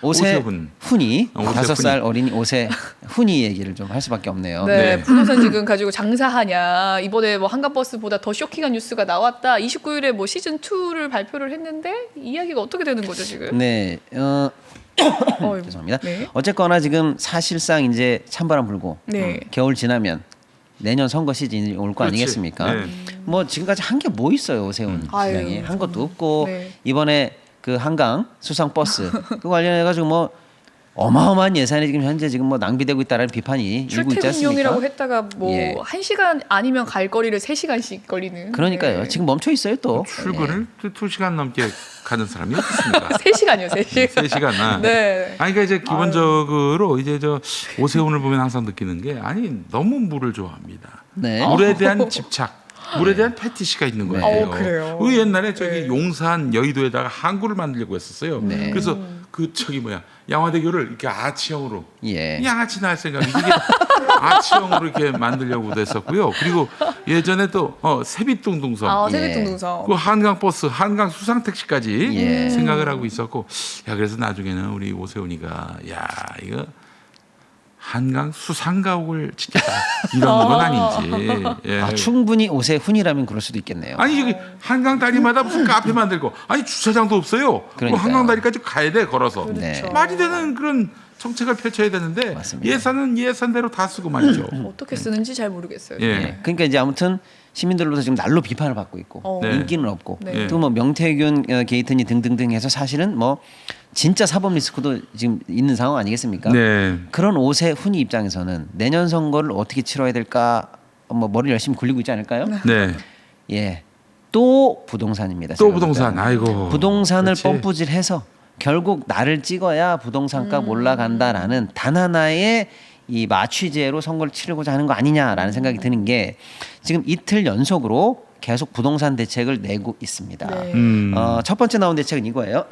오세훈이 5살 어린이 오세훈이 얘기를 좀 할 수밖에 없네요. 네, 부동산 지금 가지고 장사하냐. 이번에 뭐 한강버스보다 더 쇼킹한 뉴스가 나왔다. 29일에 뭐 시즌 2를 발표를 했는데 이야기가 어떻게 되는 거죠 지금? 네, 죄송합니다. 네. 어쨌거나 지금 사실상 이제 찬바람 불고 네. 겨울 지나면 내년 선거 시즌이 올 거 그렇지. 아니겠습니까? 네. 뭐 지금까지 한 게 뭐 있어요, 오세훈 시장이 한 것도 없고 네. 이번에 그 한강 수상 버스 그 관련해 가지고 뭐 어마어마한 예산이 지금 현재 지금 뭐 낭비되고 있다라는 비판이 일고 있지 않습니까? 출퇴근용이라고 했다가 뭐 예. 1시간 아니면 갈 거리를 3시간씩 걸리는. 그러니까요. 네. 지금 멈춰 있어요 또. 출근을 2시간 넘게 가는 사람이 어딨습니까? 3시간이요, 3시간. 3시간. 네. 아니 그러니까 이제 기본적으로 이제 저 오세훈을 보면 항상 느끼는 게 아니 너무 물을 좋아합니다. 네. 물에 대한 집착. 물에 대한 패티시가 있는 거예요. 네. 그래요? 그 옛날에 저기 네. 용산 여의도에다가 항구를 만들려고 했었어요. 네. 그래서 그 저기 뭐야 양화대교를 이렇게 아치형으로 예. 양아치 나올 생각이 이게 아치형으로 이렇게 만들려고도 했었고요. 그리고 예전에 또 세빛둥둥섬 아, 예. 세빛둥둥섬. 그 한강 버스, 한강 수상 택시까지 예. 생각을 하고 있었고, 야 그래서 나중에는 우리 오세훈이가 야 이거 한강 수상가옥을 짓겠다 이런 건 아닌지. 예. 아, 충분히 오세훈이라면 그럴 수도 있겠네요. 아니 여기 한강 다리마다 무슨 카페 만들고 아니 주차장도 없어요. 그 그러니까요. 한강 다리까지 가야 돼 걸어서. 네. 말이 되는 그런 정책을 펼쳐야 되는데 맞습니다. 예산은 예산대로 다 쓰고 말이죠. 어떻게 쓰는지 잘 모르겠어요. 예. 예. 그러니까 이제 아무튼 시민들로부터 지금 날로 비판을 받고 있고 네. 인기는 없고 네. 또 뭐 명태균 게이트니 등등등 해서 사실은 뭐 진짜 사법 리스크도 지금 있는 상황 아니겠습니까? 네. 그런 오세훈이 입장에서는 내년 선거를 어떻게 치러야 될까 뭐 머리를 열심히 굴리고 있지 않을까요? 네. 예. 또 부동산입니다. 또 제가 부동산. 볼 때는. 아이고. 부동산을 그렇지. 펌프질해서 결국 나를 찍어야 부동산값 올라간다라는 단 하나의 이 마취제로 선거를 치르고자 하는 거 아니냐라는 생각이 드는 게 지금 이틀 연속으로 계속 부동산 대책을 내고 있습니다. 네. 첫 번째 나온 대책은 이거예요.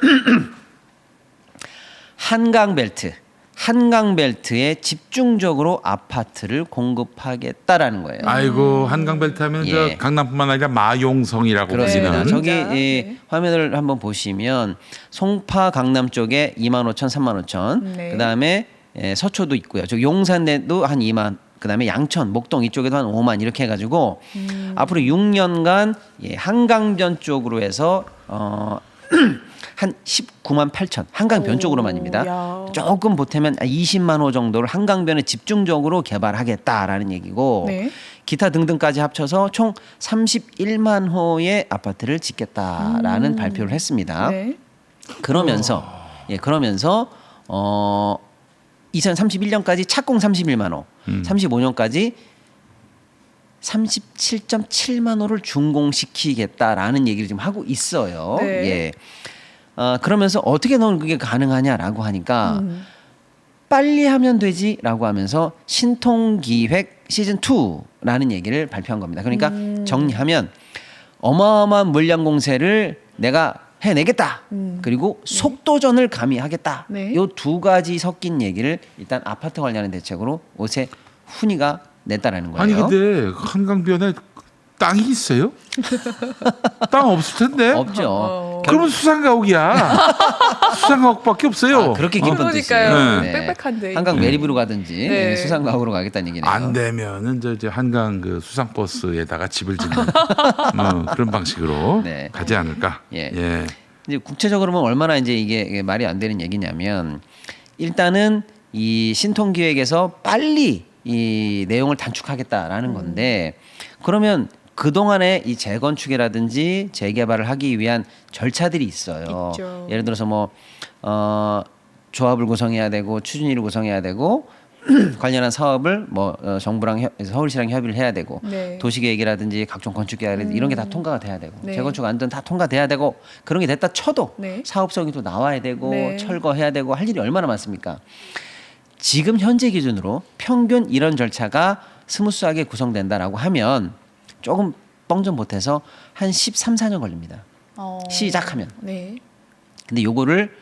한강벨트에 집중적으로 아파트를 공급하겠다라는 거예요. 아이고 한강벨트 하면 저 예. 강남뿐만 아니라 마용성이라고 그렇습니다. 불리는 저기 진짜? 이 네. 화면을 한번 보시면 송파 강남 쪽에 25,000, 35,000. 네. 그다음에 서초도 있고요. 저 용산에도 한 2만. 그다음에 양천, 목동 이쪽에도 한 5만 이렇게 해가지고 앞으로 6년간 한강변 쪽으로 해서 한 19만 8천 한강변 쪽으로만입니다. 야. 조금 보태면 20만 호 정도를 한강변에 집중적으로 개발하겠다라는 얘기고 네. 기타 등등까지 합쳐서 총 31만 호의 아파트를 짓겠다라는 발표를 했습니다. 네. 그러면서 2031년까지 착공 31만 호, 35년까지 37.7만 호를 준공시키겠다라는 얘기를 지금 하고 있어요. 네. 예. 그러면서 어떻게 넌 그게 가능하냐라고 하니까 빨리 하면 되지라고 하면서 신통기획 시즌 2라는 얘기를 발표한 겁니다. 그러니까 정리하면 어마어마한 물량 공세를 내가 해내겠다. 그리고 속도전을 가미하겠다. 네. 요 두 가지 섞인 얘기를 일단 아파트 관련한 대책으로 오세훈이가 냈다라는 거예요. 아니 근데 한강변에 땅이 있어요? 땅 없을 텐데. 없죠. 그러면 수상가옥이야. 수상가옥밖에 없어요. 그렇게 깊은 그러니까요. 뜻이에요. 빽빽한데. 한강 매립으로 가든지 네. 수상가옥으로 가겠다는 얘기네요. 안 되면은 저 한강 그 수상버스에다가 집을 짓는 그런 방식으로 네. 가지 않을까. 예. 예. 이제 국제적으로 보면 얼마나 이제 이게 말이 안 되는 얘기냐면 일단은 이 신통기획에서 빨리 이 내용을 단축하겠다라는 건데 그러면 그동안에 이 재건축이라든지 재개발을 하기 위한 절차들이 있어요. 있죠. 예를 들어서 뭐 조합을 구성해야 되고 추진위를 구성해야 되고 관련한 사업을 뭐 정부랑 서울시랑 협의를 해야 되고 네. 도시계획이라든지 각종 건축계획이라든지 이런 게 다 통과가 돼야 되고 네. 재건축 안전 다 통과돼야 되고 그런 게 됐다 쳐도 네. 사업성이 또 나와야 되고 네. 철거해야 되고 할 일이 얼마나 많습니까? 지금 현재 기준으로 평균 이런 절차가 스무스하게 구성된다라고 하면 조금 뻥 좀 보태서 한 13, 14년 걸립니다. 시작하면. 네. 근데 요거를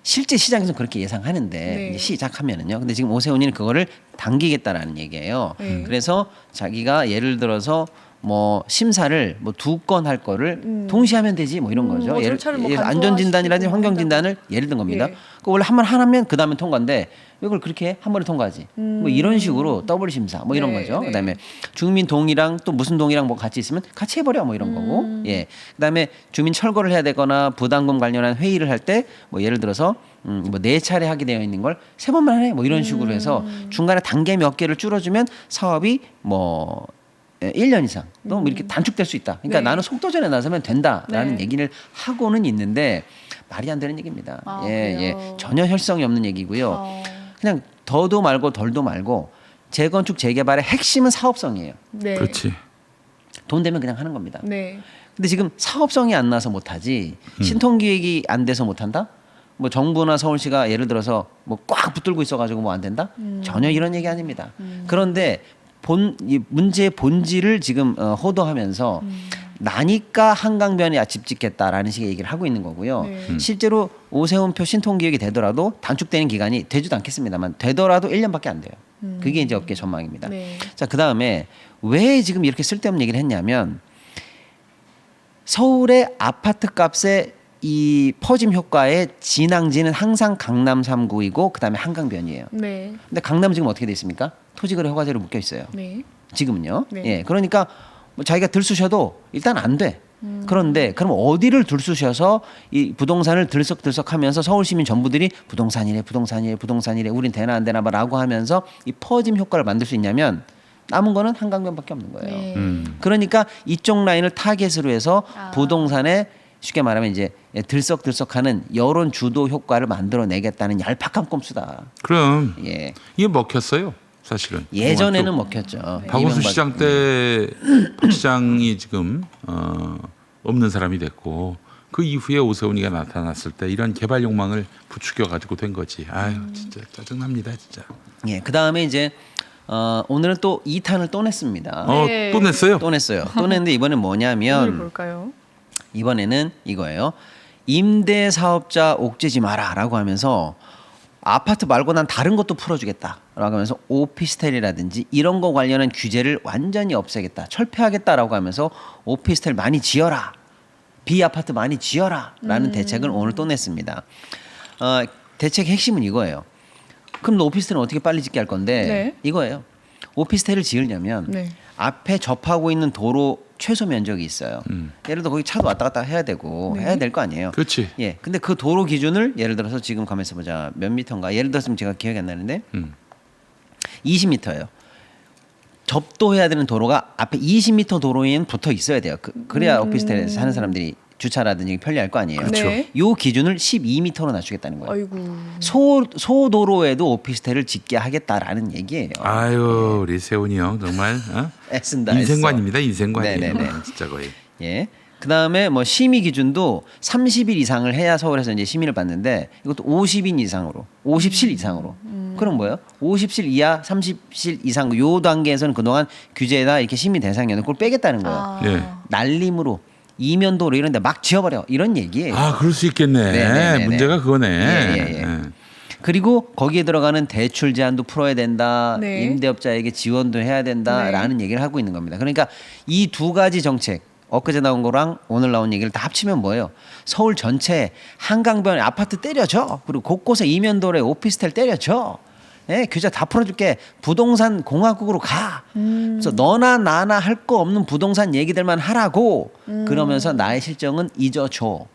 실제 시장에서 그렇게 예상하는데 네. 이제 시작하면은요. 근데 지금 오세훈이는 그거를 당기겠다라는 얘기예요. 네. 그래서 자기가 예를 들어서 뭐 심사를 뭐 2건 할 거를 동시에 하면 되지 뭐 이런 거죠. 뭐 예를 절차를 뭐 안전진단이라든지 간소화시키고 환경진단을 예를 든 겁니다. 예. 그 원래 한 번 하면 그 다음에 통과인데 이걸 그렇게 한 번에 통과하지. 뭐 이런 식으로 더블 심사 뭐 이런 네, 거죠. 네. 그다음에 주민 동의랑 또 무슨 동의랑 뭐 같이 있으면 같이 해버려 뭐 이런 거고. 예. 그다음에 주민 철거를 해야 되거나 부담금 관련한 회의를 할 때 뭐 예를 들어서 뭐 4차례 하게 되어 있는 걸 3번만 해 뭐 이런 식으로 해서 중간에 단계 몇 개를 줄여주면 사업이 뭐 1년 이상 또 뭐 이렇게 단축될 수 있다. 그러니까 네. 나는 속도전에 나서면 된다라는 네. 얘기를 하고는 있는데 말이 안 되는 얘기입니다. 아, 예, 그래요? 예. 전혀 혈성이 없는 얘기고요. 어. 그냥 더도 말고 덜도 말고 재건축 재개발의 핵심은 사업성이에요. 네. 그렇지. 돈 되면 그냥 하는 겁니다. 네. 근데 지금 사업성이 안 나서 못하지 신통기획이 안 돼서 못한다? 뭐 정부나 서울시가 예를 들어서 뭐 꽉 붙들고 있어가지고 뭐 안 된다? 전혀 이런 얘기 아닙니다. 그런데 이 문제의 본질을 지금 호도하면서 나니까 한강변에 집 짓겠다라는 식의 얘기를 하고 있는 거고요. 네. 실제로 오세훈표 신통기획이 되더라도 단축되는 기간이 되지도 않겠습니다만 되더라도 1년밖에 안 돼요. 그게 이제 업계 전망입니다. 네. 자, 그다음에 왜 지금 이렇게 쓸데없는 얘기를 했냐면 서울의 아파트 값의 이 퍼짐 효과의 진앙지는 항상 강남 3구이고 그다음에 한강변이에요. 네. 근데 강남은 지금 어떻게 돼 있습니까? 토지거래 허가제로 묶여 있어요. 네. 지금은요. 네. 예, 그러니까 뭐 자기가 들쑤셔도 일단 안 돼. 그런데 그럼 어디를 들쑤셔서 이 부동산을 들썩들썩하면서 서울 시민 전부들이 부동산이래 우린 되나 안 되나라고 하면서 이 퍼짐 효과를 만들 수 있냐면 남은 거는 한강변밖에 없는 거예요. 네. 그러니까 이쪽 라인을 타겟으로 해서 아. 부동산에 쉽게 말하면 이제 들썩들썩하는 여론 주도 효과를 만들어내겠다는 얄팍한 꼼수다. 그럼 예, 이게 먹혔어요. 사실은 예전에는 먹혔죠. 박원순 이명박- 시장 때 박 시장이 지금 없는 사람이 됐고 그 이후에 오세훈이가 나타났을 때 이런 개발 욕망을 부추겨 가지고 된 거지. 아유 진짜 짜증납니다 진짜. 예, 그 다음에 이제 오늘은 또 2탄을 또 냈습니다. 네. 또 냈어요? 또 냈어요. 또 냈는데 이번엔 오늘 뭐냐면 볼까요? 이번에는 이거예요. 임대 사업자 옥죄지 마라라고 하면서 아파트 말고 난 다른 것도 풀어주겠다라고 하면서 오피스텔이라든지 이런 거 관련한 규제를 완전히 없애겠다, 철폐하겠다라고 하면서 오피스텔 많이 지어라, 비아파트 많이 지어라라는 대책을 오늘 또 냈습니다. 대책의 핵심은 이거예요. 그럼 너 오피스텔은 어떻게 빨리 짓게 할 건데 네. 이거예요. 오피스텔을 지으려면 네. 앞에 접하고 있는 도로 최소 면적이 있어요. 예를 들어 거기 차도 왔다 갔다 해야 되고 네. 해야 될 거 아니에요. 그렇지. 예. 근데 그 도로 기준을 예를 들어서 지금 가만있어 보자. 몇 미터인가? 예를 들었으면 제가 기억이 안 나는데 20미터예요. 접도해야 되는 도로가 앞에 20m 도로에는 붙어 있어야 돼요. 그래야 오피스텔에서 사는 사람들이 주차라든지 편리할 거 아니에요. 그렇죠. 네. 요 기준을 12m로 낮추겠다는 거예요. 아이고. 소도로에도 오피스텔을 짓게 하겠다라는 얘기예요. 아유 우리 세훈이 형 정말 애쓴다. 인생관입니다. 인생관이에요. 네네네. 진짜 거의. 예. 그다음에 뭐 심의 기준도 30일 이상을 해야 서울에서 이제 심의를 받는데 이것도 50인 이상으로, 50실 이상으로. 그럼 뭐예요? 50실 이하, 30실 이상 요 단계에서는 그동안 규제에다 이렇게 심의 대상이었는데 그걸 빼겠다는 거예요. 아. 예. 날림으로 이면도로 이런 데 막 지어버려 이런 얘기예요. 아 그럴 수 있겠네. 네네네네. 문제가 그거네. 예. 그리고 거기에 들어가는 대출 제한도 풀어야 된다. 네. 임대업자에게 지원도 해야 된다라는 얘기를 하고 있는 겁니다. 그러니까 이 두 가지 정책 엊그제 나온 거랑 오늘 나온 얘기를 다 합치면 뭐예요? 서울 전체 한강변 아파트 때려줘. 그리고 곳곳에 이면도로에 오피스텔 때려줘. 예, 규제 다 풀어줄게. 부동산 공화국으로 가. 그래서 너나 나나 할 거 없는 부동산 얘기들만 하라고. 그러면서 나의 실정은 잊어줘.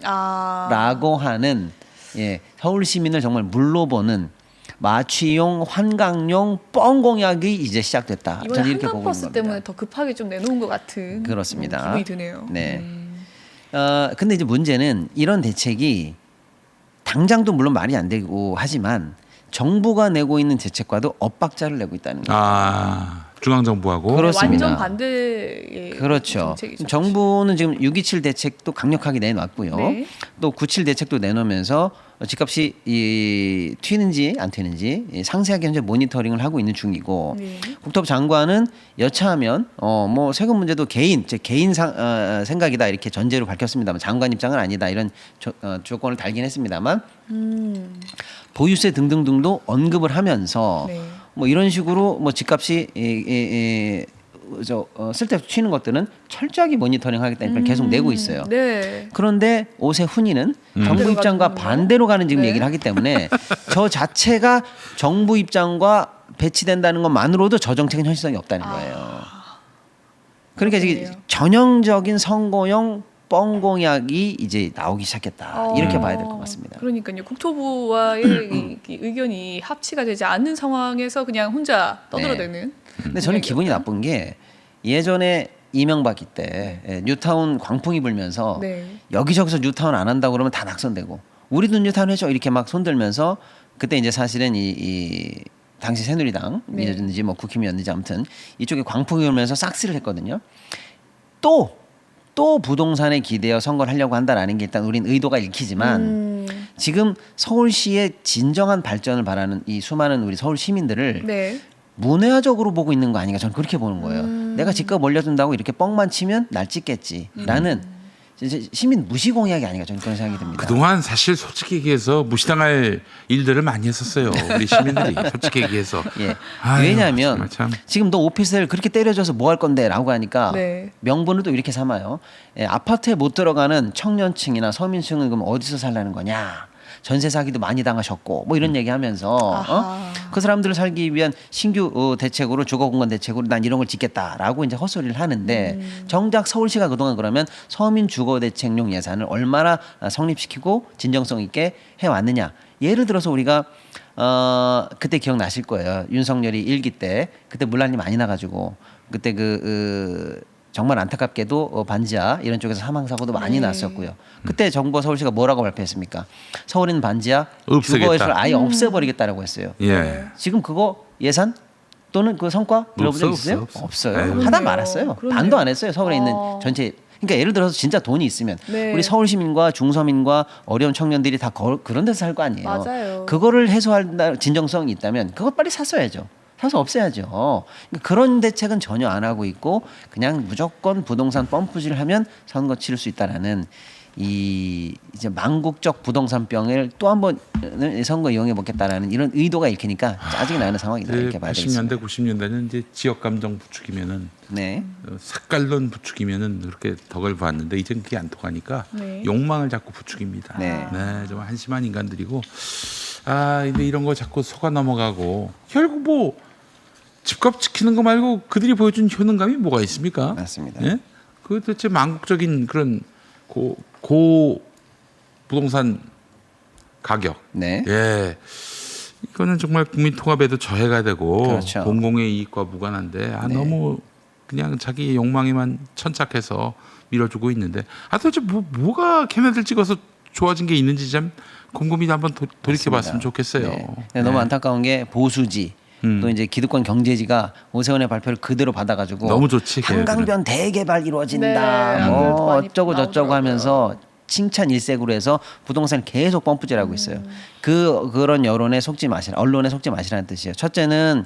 아. 라고 하는 예, 서울 시민을 정말 물로 보는 마취용 환강용 뻥공약이 이제 시작됐다. 이번에 저는 이렇게 보고 있는 한강버스 겁니다. 때문에 더 급하게 좀 내놓은 것 같은 그렇습니다. 기분이 드네요. 네. 근데 이제 문제는 이런 대책이 당장도 물론 말이 안 되고 하지만 정부가 내고 있는 대책과도 엇박자를 내고 있다는 거예요. 아 중앙정부하고 그렇습니다. 완전 반대의 그렇죠. 정책이죠. 정부는 지금 6.27 대책도 강력하게 내놨고요. 네. 또 9.7 대책도 내놓으면서 집값이 튀는지 안 튀는지 상세하게 현재 모니터링을 하고 있는 중이고 네. 국토부 장관은 여차하면 뭐 세금 문제도 개인 생각이다 이렇게 전제로 밝혔습니다만 장관 입장은 아니다 이런 조건을 달긴 했습니다만 보유세 등등등도 언급을 하면서 네. 뭐 이런 식으로 뭐 집값이 쓸데없이 튀는 것들은 철저하게 모니터링하겠다는 걸 계속 내고 있어요. 네. 그런데 오세훈이는 정부 입장과 가는 반대로 가는 지금 네. 얘기를 하기 때문에 저 자체가 정부 입장과 배치된다는 것만으로도 저 정책은 현실성이 없다는 거예요. 그러니까 이제 그렇겠네요. 전형적인 선거용 뻥공약이 이제 나오기 시작했다. 이렇게 봐야 될 것 같습니다. 그러니까요. 국토부와의 이 의견이 합치가 되지 않는 상황에서 그냥 혼자 떠들어대는. 근데 저는 기분이 나쁜 게 예전에 이명박이 때 뉴타운 광풍이 불면서 네. 여기저기서 뉴타운 안 한다고 그러면 다 낙선되고 우리도 뉴타운 해줘 이렇게 막 손들면서 그때 이제 사실은 이 당시 새누리당이었는지 뭐 국힘이었는지 아무튼 이쪽에 광풍이 오면서 싹쓸이를 했거든요. 또 부동산에 기대어 선거를 하려고 한다라는 게 일단 우린 의도가 읽히지만 지금 서울시의 진정한 발전을 바라는 이 수많은 우리 서울 시민들을 네. 문외화적으로 보고 있는 거 아닌가 저는 그렇게 보는 거예요. 내가 집값 올려준다고 이렇게 뻥만 치면 날 찍겠지라는 시민 무시 공약이 아닌가 저는 그런 생각이 듭니다. 그동안 사실 솔직히 얘기해서 무시당할 일들을 많이 했었어요. 우리 시민들이 솔직히 얘기해서. 예. 아유, 왜냐하면 정말 참. 지금 너 오피스텔 그렇게 때려줘서 뭐 할 건데라고 하니까 네. 명분을 또 이렇게 삼아요. 예, 아파트에 못 들어가는 청년층이나 서민층은 그럼 어디서 살라는 거냐? 전세 사기도 많이 당하셨고 뭐 이런 얘기하면서 그 사람들을 살기 위한 신규 대책으로 주거공간 대책으로 난 이런 걸 짓겠다라고 이제 헛소리를 하는데 정작 서울시가 그동안 그러면 서민 주거 대책용 예산을 얼마나 성립시키고 진정성 있게 해왔느냐. 예를 들어서 우리가 그때 기억나실 거예요. 윤석열이 일기 때 그때 물난리 많이 나가지고 그때 정말 안타깝게도 반지하 이런 쪽에서 사망 사고도 많이 났었고요. 그때 정부와 서울시가 뭐라고 발표했습니까? 서울에는 반지하 없애겠다. 주거에서 아예 없애버리겠다라고 했어요. 예. 지금 그거 예산 또는 그 성과 들어본 적 있어요? 없어요. 없어요. 에휴. 하다 그러네요. 말았어요. 그러네요. 반도 안 했어요. 서울에 있는 전체. 그러니까 예를 들어서 진짜 돈이 있으면 네. 우리 서울 시민과 중서민과 어려운 청년들이 다 그런 데서 살 거 아니에요. 맞아요. 그거를 해소할 진정성이 있다면 그거 빨리 샀어야죠. 사서 없애야죠. 그러니까 그런 대책은 전혀 안 하고 있고 그냥 무조건 부동산 펌프질을 하면 선거 치를 수 있다라는 이제 망국적 부동산병을 또 한 번 선거 이용해 보겠다라는 이런 의도가 읽히니까 짜증이 나는 상황이다 이렇게 봐야 되겠습니다. 80년대 90년대는 이제 지역 감정 부추기면은 네. 색깔론 부추기면은 그렇게 덕을 봤는데 이젠 그게 안 통하니까 네. 욕망을 자꾸 부추깁니다. 네. 좀 한심한 인간들이고 근데 이런 거 자꾸 속아 넘어가고 결국 뭐 집값 지키는 거 말고 그들이 보여준 효능감이 뭐가 있습니까? 맞습니다. 예? 그 도대체 망국적인 그런 고 부동산 가격. 네. 예. 이거는 정말 국민 통합에도 저해가 되고 그렇죠. 공공의 이익과 무관한데 네. 너무 그냥 자기 욕망에만 천착해서 밀어주고 있는데 도대체 뭐가 걔네들 찍어서 좋아진 게 있는지 참 곰곰이 한번 돌이켜봤으면 좋겠어요. 네. 근데 너무 안타까운 게 보수지 또 이제 기득권 경제지가 오세훈의 발표를 그대로 받아가지고 너무 좋지, 한강변 대개발 이루어진다. 네, 뭐 그것도 많이 어쩌고 저쩌고 나오더라고요. 하면서 칭찬 일색으로 해서 부동산을 계속 펌프질하고 있어요. 그런 여론에 속지 마시라, 언론에 속지 마시라는 뜻이에요. 첫째는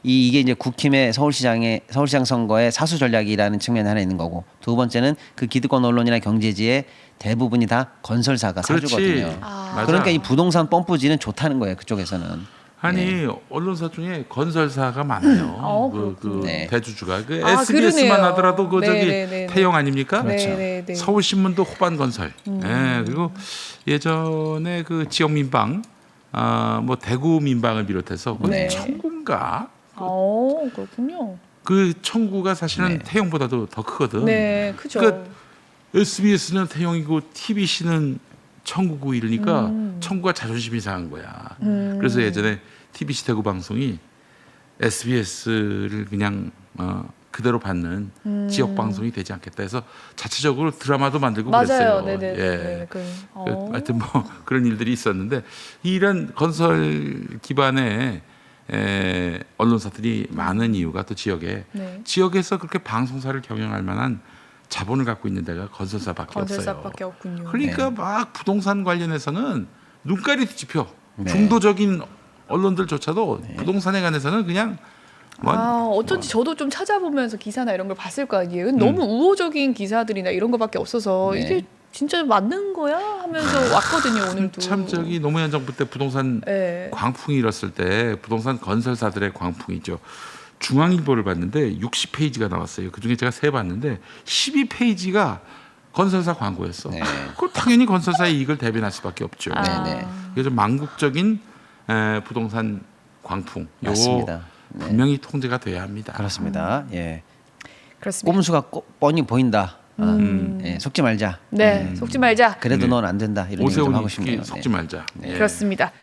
이게 이제 국힘의 서울시장 선거의 사수 전략이라는 측면이 하나 있는 거고, 두 번째는 그 기득권 언론이나 경제지의 대부분이 다 건설사가 그렇지. 사주거든요. 맞아. 그러니까 이 부동산 펌프질은 좋다는 거예요. 그쪽에서는. 아니 언론사 중에 건설사가 많아요. 그 네. 대주주가 그 아, SBS만 그러네요. 하더라도 그 저기 네네네네. 태영 아닙니까? 그렇죠. 네네네. 서울신문도 호반건설. 예, 그리고 예전에 그 지역 민방, 뭐 대구 민방을 비롯해서 그 네. 청구인가? 그렇군요. 그 청구가 사실은 네. 태영보다도 더 크거든. 네, 그죠. 그러니까 SBS는 태영이고 TBC는 청구고 이러니까 청구가 자존심이 상한 거야. 그래서 예전에 TBC 대구 방송이 SBS를 그냥 그대로 받는 지역 방송이 되지 않겠다 해서 자체적으로 드라마도 만들고 맞아요. 그랬어요. 네네. 예. 하여튼 뭐 그런 일들이 있었는데 이런 건설 기반의 언론사들이 많은 이유가 또 지역에서 그렇게 방송사를 경영할 만한 자본을 갖고 있는 데가 건설사밖에 건설사밖에 없군요. 그러니까 막 부동산 관련해서는 눈깔이 뒤집혀. 네. 중도적인 언론들조차도 부동산에 관해서는 그냥 어쩐지 저도 좀 찾아보면서 기사나 이런 걸 봤을 거 아니에요. 너무 우호적인 기사들이나 이런 거밖에 없어서 네. 이게 진짜 맞는 거야 하면서 왔거든요. 오늘도. 참 저기 노무현 정부 때 부동산 네. 광풍이 일었을 때 부동산 건설사들의 광풍이죠. 중앙일보를 봤는데 60페이지가 나왔어요. 그중에 제가 세 봤는데 12페이지가 건설사 광고였어. 네. 그 당연히 건설사의 이익을 대변할 수밖에 없죠. 아. 네. 그래서 망국적인 부동산 광풍 요 맞습니다. 네. 분명히 통제가 돼야 합니다. 그렇습니다. 예. 그렇습니다. 꼼수가 뻔히 보인다. 아, 예, 속지 말자. 네, 속지 말자. 그래도 네. 넌 안 된다. 이런 얘기 좀 오세훈이 하고 싶네요. 특히 속지 말자. 네. 예. 그렇습니다.